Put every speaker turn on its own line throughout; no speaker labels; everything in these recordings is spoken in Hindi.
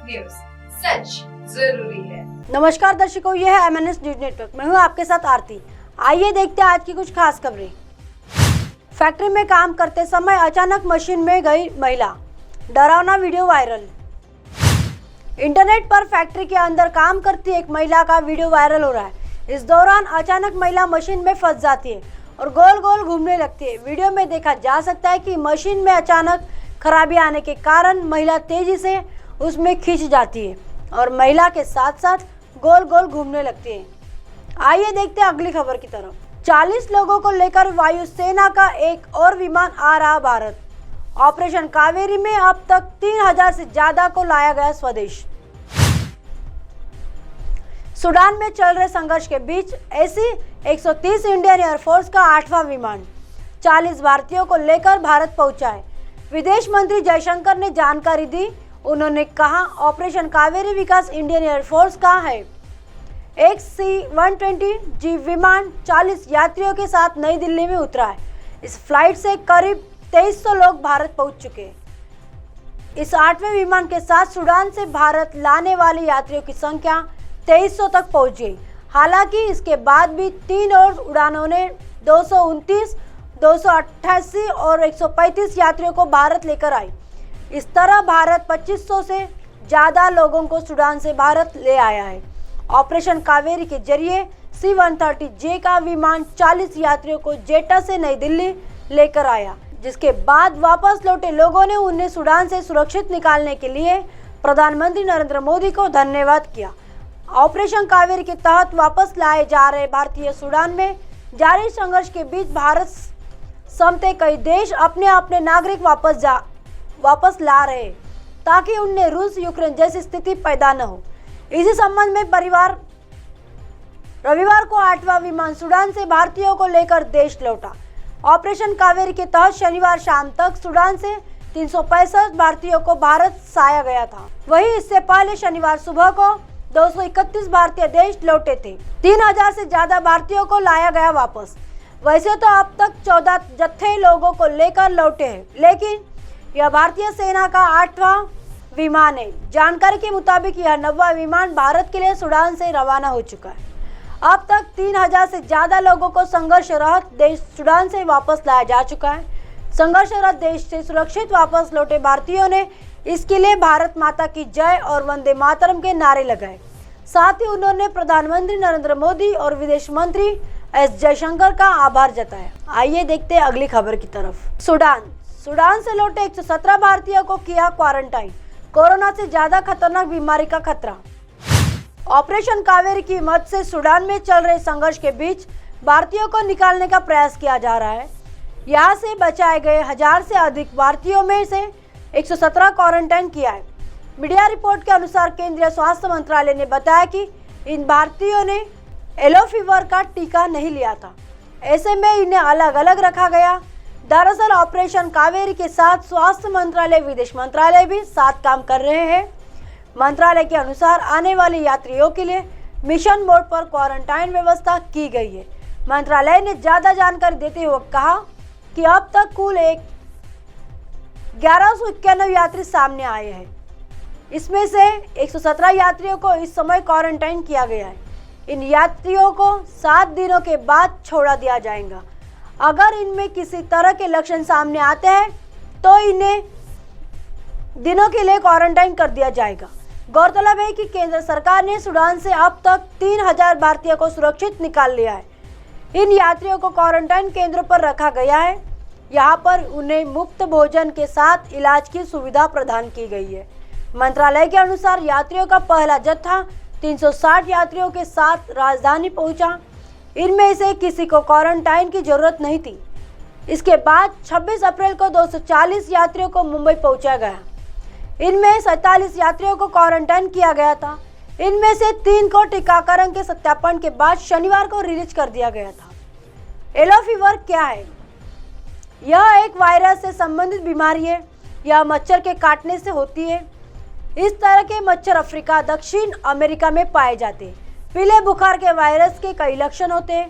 न्यूज, सच जरूरी है।
नमस्कार दर्शकों, यह है MNS न्यूज नेटवर्क। मैं हूं आपके साथ आरती। आइए देखते हैं आज की कुछ खास खबरें। फैक्ट्री में काम करते समय अचानक मशीन में गई महिला, डरावना वीडियो वायरल। इंटरनेट पर फैक्ट्री के अंदर काम करती एक महिला का वीडियो वायरल हो रहा है। इस दौरान अचानक महिला मशीन में फंस जाती है और गोल गोल घूमने लगती है। वीडियो में देखा जा सकता है कि मशीन में अचानक खराबी आने के कारण महिला तेजी से उसमें खिंच जाती है और महिला के साथ साथ गोल गोल घूमने लगती है। आइए देखते हैं अगली खबर की तरफ। 40 लोगों को लेकर वायुसेना का एक और विमान आ रहा भारत। ऑपरेशन कावेरी में अब तक 3000 से ज्यादा को लाया गया स्वदेश। सूडान में चल रहे संघर्ष के बीच AC-130 इंडियन एयरफोर्स का 8वां विमान 40 भारतीयों को लेकर भारत पहुंचा है। विदेश मंत्री जयशंकर ने जानकारी दी। उन्होंने कहा, ऑपरेशन कावेरी विकास इंडियन एयरफोर्स का है। एक C-120G विमान 40 यात्रियों के साथ नई दिल्ली में उतरा है। इस फ्लाइट से करीब 2300 लोग भारत पहुंच चुके हैं। इस 8वें विमान के साथ सूडान से भारत लाने वाले यात्रियों की संख्या 2300 तक पहुंच गई। हालांकि इसके बाद भी 3 और उड़ानों ने 229, 288 और 135 यात्रियों को भारत लेकर आई। इस तरह भारत 2500 से ज़्यादा लोगों को सूडान से भारत ले आया है। ऑपरेशन कावेरी के जरिए C-130J का विमान 40 यात्रियों को जेटा से नई दिल्ली लेकर आया, जिसके बाद वापस लौटे लोगों ने उन्हें सूडान से सुरक्षित निकालने के लिए प्रधानमंत्री नरेंद्र मोदी को धन्यवाद किया। ऑपरेशन कावेरी के तहत वापस लाए जा रहे भारतीय सूडान में जारी संघर्ष के बीच भारत समेत कई देश अपने अपने नागरिक वापस ला रहे ताकि उनमें रूस यूक्रेन जैसी स्थिति पैदा न हो। इसी संबंध में रविवार को 8वां विमान सूडान से भारतीयों को लेकर देश लौटा। ऑपरेशन कावेरी के तहत शनिवार शाम तक सूडान से 365 भारतीयों को भारत लाया गया था। वहीं इससे पहले शनिवार सुबह को 231 भारतीय देश लौटे थे। 3000 से ज्यादा भारतीयों को लाया गया वापस। वैसे तो अब तक 14 जत्थे लोगों को लेकर लौटे हैं, लेकिन यह भारतीय सेना का 8वां विमान है। जानकारी के मुताबिक यह 9वां विमान भारत के लिए सूडान से रवाना हो चुका है। अब तक 3000 से ज्यादा लोगों को संघर्षरत देश सूडान से वापस लाया जा चुका है। संघर्षरत देश से सुरक्षित वापस लौटे भारतीयों ने इसके लिए भारत माता की जय और वंदे मातरम के नारे लगाए। साथ ही उन्होंने प्रधानमंत्री नरेंद्र मोदी और विदेश मंत्री एस जयशंकर का आभार जताया। आइए देखते हैं अगली खबर की तरफ। सूडान से लौटे 117 भारतीयों को किया क्वारंटाइन। कोरोना से ज्यादा खतरनाक बीमारी का खतरा। ऑपरेशन कावेरी की मदद से सूडान में चल रहे संघर्ष के बीच भारतीयों को निकालने का प्रयास किया जा रहा है। यहाँ से बचाए गए 1000 से अधिक भारतीयों में से 117 क्वारंटाइन किया है। मीडिया रिपोर्ट के अनुसार केंद्रीय स्वास्थ्य मंत्रालय ने बताया कि इन भारतीयों ने येलो फीवर का टीका नहीं लिया था, ऐसे में इन्हें अलग अलग रखा गया। दरअसल ऑपरेशन कावेरी के साथ स्वास्थ्य मंत्रालय, विदेश मंत्रालय भी साथ काम कर रहे हैं। मंत्रालय के अनुसार आने वाले यात्रियों के लिए मिशन मोड पर क्वारंटाइन व्यवस्था की गई है। मंत्रालय ने ज्यादा जानकारी देते हुए कहा कि अब तक कुल 1191 यात्री सामने आए हैं। इसमें से 117 यात्रियों को इस समय क्वारंटाइन किया गया है। इन यात्रियों को 7 दिनों के बाद छोड़ा दिया जाएगा। अगर इनमें किसी तरह के लक्षण सामने आते हैं तो इन्हें दिनों के लिए क्वारंटाइन कर दिया जाएगा। गौरतलब है कि केंद्र सरकार ने सूडान से अब तक 3000 भारतीयों को सुरक्षित निकाल लिया है। इन यात्रियों को क्वारंटाइन केंद्रों पर रखा गया है। यहाँ पर उन्हें मुफ्त भोजन के साथ इलाज की सुविधा प्रदान की गई है। मंत्रालय के अनुसार यात्रियों का पहला जत्था 360 यात्रियों के साथ राजधानी पहुंचा। इनमें से किसी को क्वारंटाइन की जरूरत नहीं थी। इसके बाद 26 अप्रैल को 240 यात्रियों को मुंबई पहुंचाया गया। इनमें 47 यात्रियों को क्वारंटाइन किया गया था। इनमें से 3 को टीकाकरण के सत्यापन के बाद शनिवार को रिलीज कर दिया गया था। येलो फीवर क्या है? यह एक वायरस से संबंधित बीमारी है। यह मच्छर के काटने से होती है। इस तरह के मच्छर अफ्रीका, दक्षिण अमेरिका में पाए जाते हैं। पीले बुखार के वायरस के कई लक्षण होते हैं।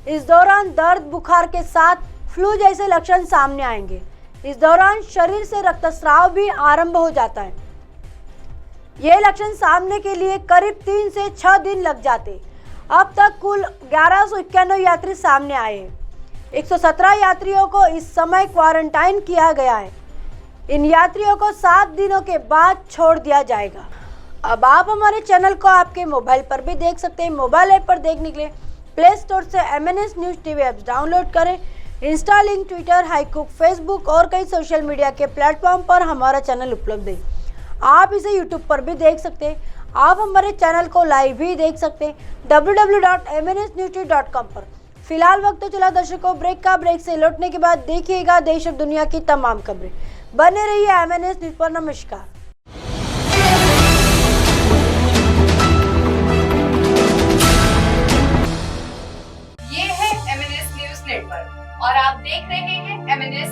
इस दौरान दर्द, बुखार के साथ फ्लू जैसे लक्षण सामने आएंगे। इस दौरान शरीर से रक्तस्राव भी आरंभ हो जाता है। ये लक्षण सामने के लिए करीब 3 से 6 दिन लग जाते। अब तक कुल 1191 यात्री सामने आए हैं। 117 यात्रियों को इस समय क्वारंटाइन किया गया है। इन यात्रियों को 7 दिनों के बाद छोड़ दिया जाएगा। अब आप हमारे चैनल को आपके मोबाइल पर भी देख सकते हैं। मोबाइल ऐप पर देखने के लिए प्ले स्टोर से MNS news TV app download करें। इंस्टा, लिंक, ट्विटर, हाईकुक, फेसबुक और कई सोशल मीडिया के प्लेटफॉर्म पर हमारा चैनल उपलब्ध है। आप इसे यूट्यूब पर भी देख सकते हैं। आप हमारे चैनल को लाइव भी देख सकते हैं www.mnsnewstv.com पर। फिलहाल वक्त तो चला दर्शकों ब्रेक का। ब्रेक से लौटने के बाद देखिएगा देश और दुनिया की तमाम खबरें। बने रहिए MNS न्यूज़ पर। नमस्कार।
ये है MNS न्यूज नेटवर्क और आप देख रहे हैं MNS